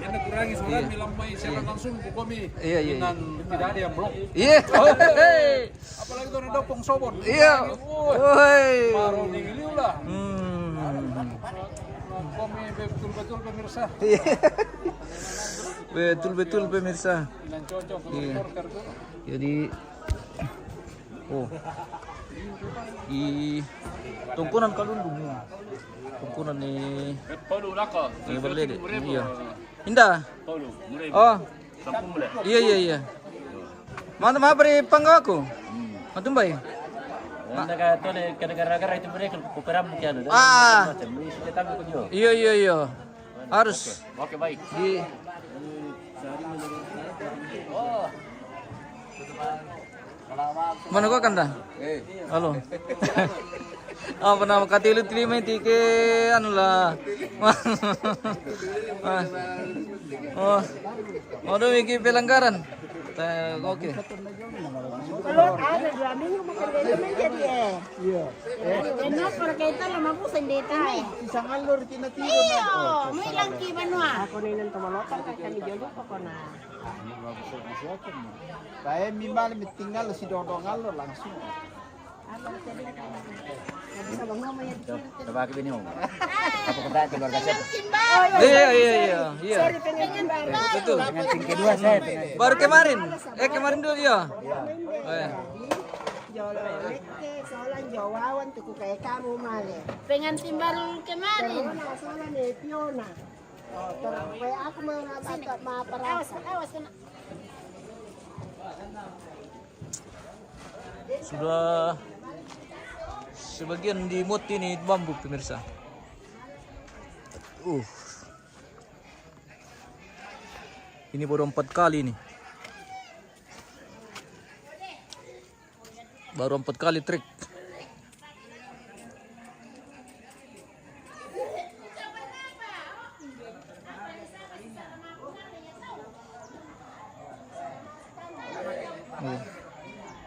Anda kurangi soalnya bilang mai share langsung ke kami. Iya, iya, Dengan tidak ada yang blok. Iya. Apalagi tuh ada pong sobon. Iya. Woi. Baru ningiliu lah. Hmm. Kami betul-betul pemirsa. Betul-betul pemirsa. Dan cocok Iya. supporter tuh. Jadi di tumpunan kalundung ya. Tumpunan nih. Ini berlede. Iya. Indah. Oh. Iya iya iya. Mana beri pangga aku? Mantum bay. Ah. Iya iya iya. Harus. Oke baik. Di mana gua kan dah? Halo. Apa nama katilu terima tike anu lah. Oh. Aduh iki pelanggaran. Oke. Kalau ada 2 minggu makan gini jadi Iya. Enak para kita lama po sendeta eh. Isang alor tinatiro Iyo, may lang kiban mo ah. Ako na ilang tumalotan kay kami jolo pa ko na. Kaya mimali tinggal si Dodong alor langsung. Coba ke bingung. Apa kata keluarga siapa? Iya iya iya iya. Pengen baru. Betul. Dengan tim kedua saya dengan Baru kemarin. Kemarin dulu ya. Oh, ya. Jolo leke soalan jawawan tuku kayak kamu male. Pengen timbal kemarin. Fiona soalan ni Fiona. Oh, terus aku mana baca maparasa. Awas kena. Sudah sebagian dimut ini bambu pemirsa. Ini baru 4 kali nih. Baru 4 kali trik.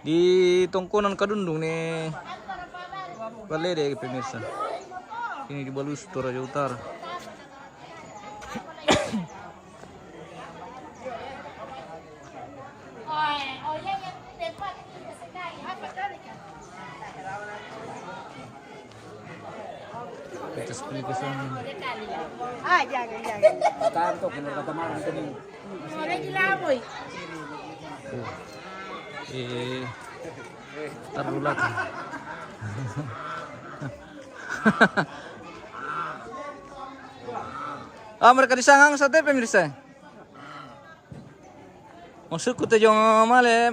Di tongkonan kadundung nih. Balede pemirsa. Ini di Balus Toraja Utara. Kita sepuluh ke sana. Ah, jangan. kantok benar kata malam itu nih. Sore dilaboy. Taruh lagi. Mereka disangang sate pemirsa. Masuk ke tejong male.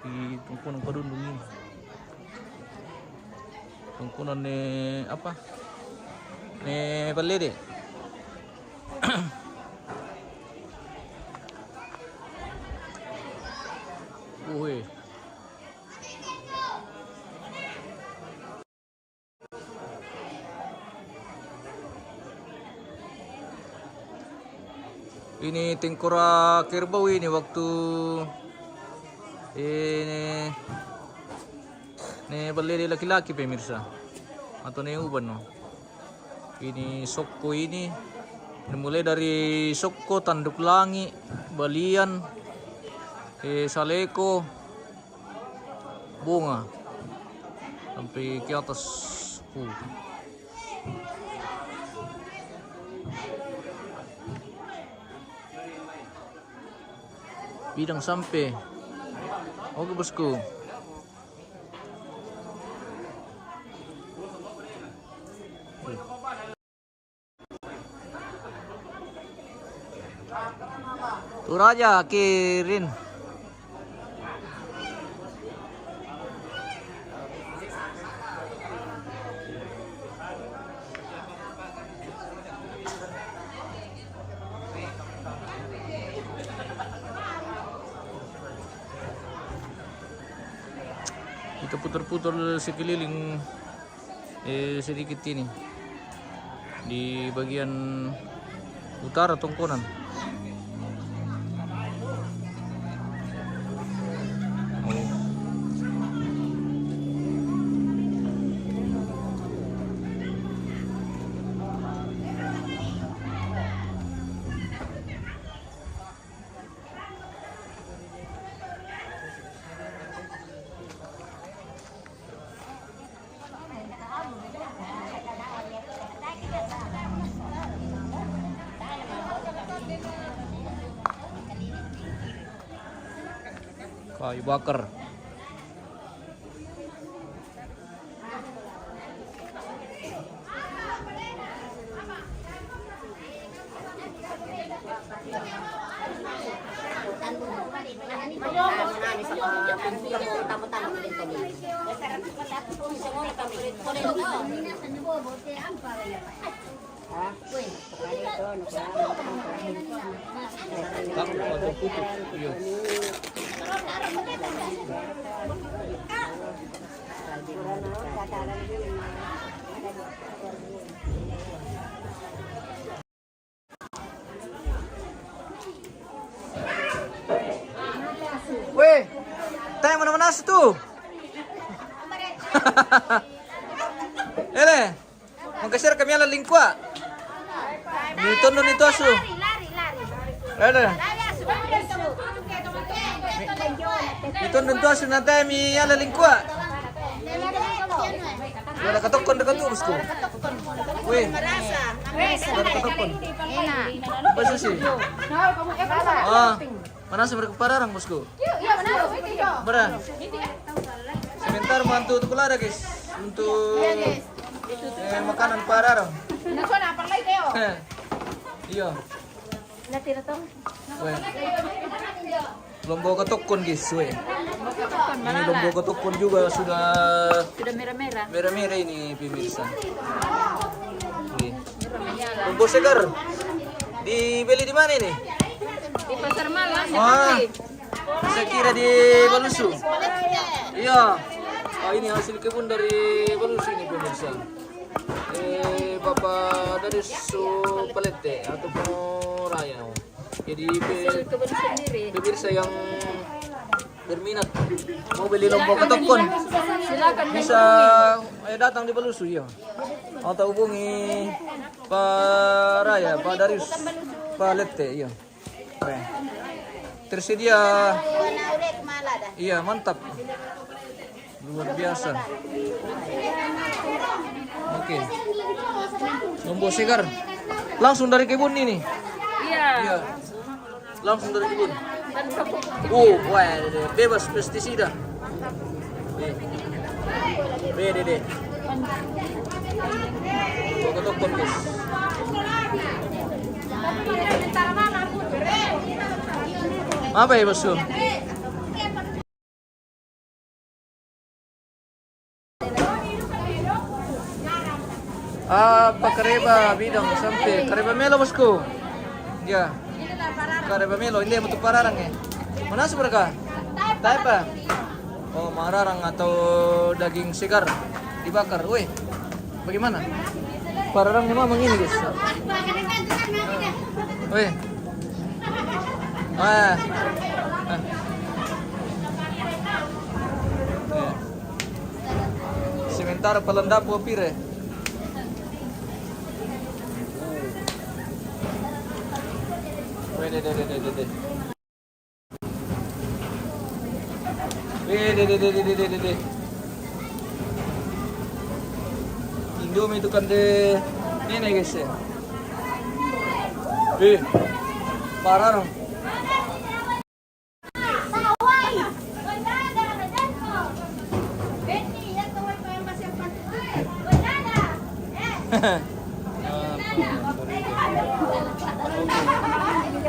Di tungkunan kadundung ini. Tungkunan apa? Balede. Ini tengkorak kerbau ini waktu ini beli laki-laki pemirsa atau uban no. Ini soko ini mulai dari soko tanduk langi, balian, saleko, bunga sampai ke atas. Bidang sampai. Oke bosku. Tur aja kirin. Kita putar-putar sekeliling sedikit ini di bagian utara Tongkonan. Kayu bakar. Weh, tayo mana-mana tuh. Ele, magkasir kami ala lingkwa. Dito nun ito aso. Ada. Dito nun to aso na tayo mi ala lingkwa. Ada katokon dekat tuh bosku. Weh, ada katokon. Basa sih. Mana sih mereka pararang bosku? Berah. Sebentar mantu untuk lada guys. Untuk makanan pararang. Iya. Belum bawa ketokon guys, weh. Ini belum bawa ketokon juga sudah merah-merah. Merah-merah ini pemirsa. Bumbu segar. Dibeli di mana ini? Di Pasar Malam. Saya kira di Balusu. Iya. Ini hasil kebun dari Balusu ini pemirsa. Bapak dari Supalete atau Raya. Jadi pemirsa yang berminat mau beli lombok ketokon bisa datang di Balusu ya. Atau hubungi Pak Raya, Pak Darius Supalete ya. Tersedia. Iya, mantap. Luar biasa. Oke. Lombok segar. Langsung dari kebun ini. Iya. Langsung dari kebun. Wah, bebas pestisida. Deh. Tokon guys. Apa ya bosku? Apa kareba bidang sampai kareba melo bosku? Ya. Kareba melo ini untuk pararang ya. Mana sih mereka? Taipa. Oh, mararang atau daging segar dibakar. Woi. Bagaimana? Pararangnya memang ini guys. Woi. Ah. Sementara pelendam pire. Wede. Indomie itu kan ini guys ya. Parah dong.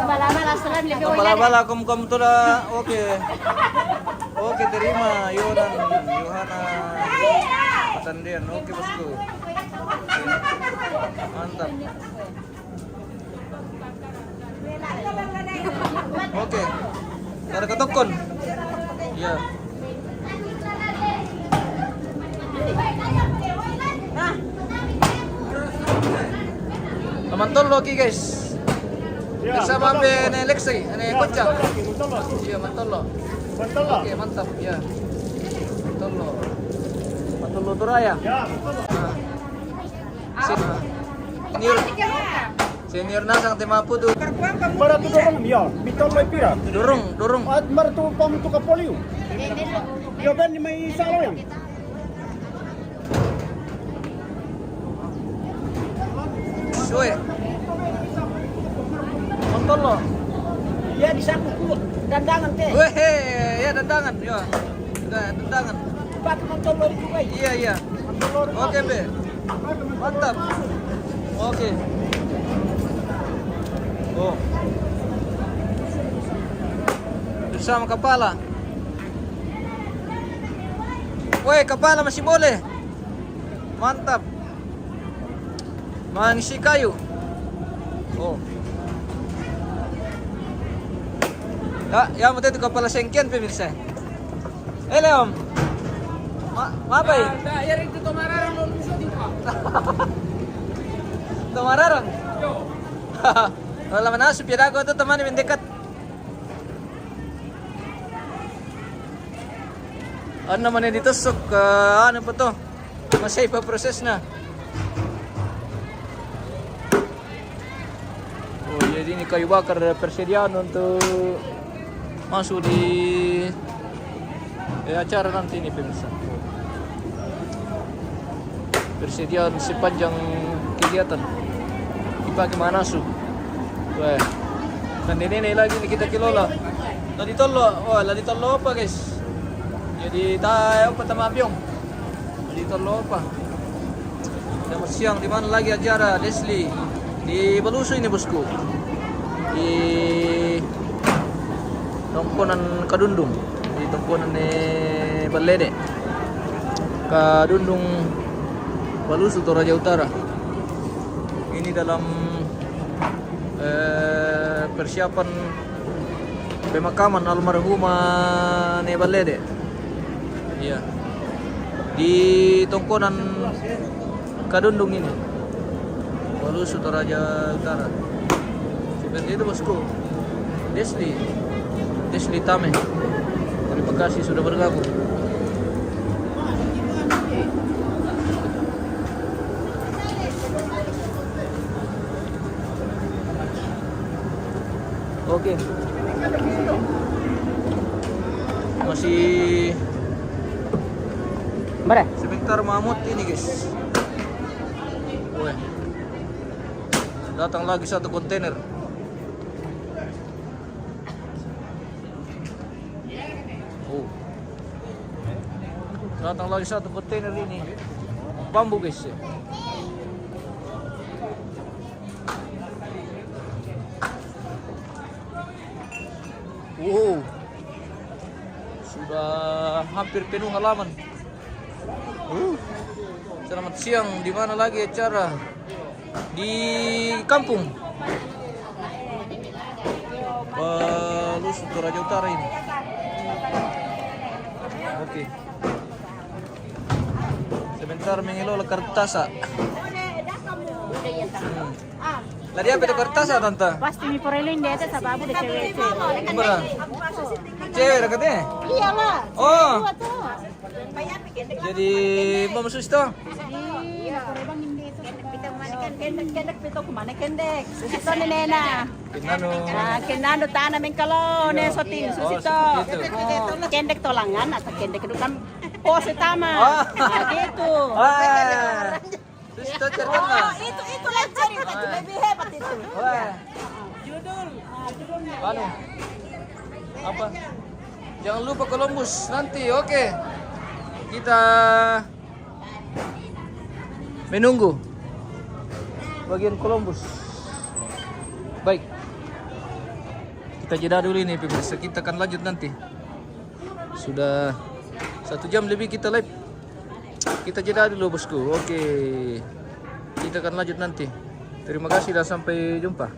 Bala-bala selan lebih Bala-bala kom tuh dah. Oke, terima Yohana Patandian. Oke bosku. Mantap. Oke. Ada ketokon. Iya. Teman-teman Loki guys. Bersama Ane Lexi, Ane Kocak. Iya, mantolo. Oke, mantap. Ya. Mantolo. Mantolo Turaya. Senior nasang timapu tuh. Para tu dorong dia, bitol may pira. Dorong. At martu pamutu ka polio. Yo ben ni may salo yan. Soe. Mantolo. Ya di saku ku dandangan teh. Weh, ya dandangan, ya. Dandangan. Pak montolo juga. Iya. Oke, Be. Mantap. Oke. Oh. Bersama kepala. Woi, kepala masih boleh. Mantap. Mangisi kayu. Oh. Ya mau itu kepala sengkian pemirsa. Leom. Apa ya? Ya itu tomararang lo bisa juga. Tomararang. Kalau mana supir aku tuh teman yang dekat. Ano naman ditusok ano pa to? Masay pa prosesnya. Oh, jadi ini kayu bakar persediaan untuk masuk di acara nanti ini pemirsa. Persediaan sepanjang kegiatan dipakai manasu. Wah, dan ini lagi nih kita kilola. Lagi tolo apa guys? Jadi tayo pertama abyong. Lagi tolo apa? Selamat siang, di mana lagi acara Leslie? Di Baluso ini bosku. Di Tongkonan Kadundung, di Tongkonan Balede. Kadundung Baluso Toraja Utara. Ini dalam persiapan pemakaman almarhumah Balede. Iya. Di Tongkonan Kadundung ini. Baluso Toraja Utara. Seperti itu bosku. Desli Tame. Terima kasih sudah bergabung. Oke. Masih sebentar Mahmud ini guys. Weh. Datang lagi satu kontainer. Oh. Datang lagi satu kontainer ini. Bambu guys ya. Wow. Sudah hampir penuh halaman. Selamat siang, di mana lagi acara? Di kampung Baluso Toraja Utara ini. Oke. Sebentar mengelola kartasa. Tadi apa itu kertas ah, Tante? Pasti mi porelin deh sa babu de cewek. Gimana? Cewek dekatnya? Iyalah. Oh, Dua tuh. jadi mau sus to? Iya, porelin hindi itu. Kita manikan kendek pito kumane kendek. Susito ni nena. Kinano. Nah, kinano ta namin kalo ne sotin susito. Kendek tolangan atau kendek kedukan pose tama. Nah, gitu. Ah, sus to cerita na. Itu lang cerita, lebih hebat itu. Wah. Anu? Apa? Jangan lupa Columbus nanti, oke. Kita menunggu bagian Columbus. Baik. Kita jeda dulu ini pemirsa, kita akan lanjut nanti. Sudah 1 jam lebih kita live. Kita jeda dulu bosku. Oke. Kita akan lanjut nanti. Terima kasih dan sampai jumpa.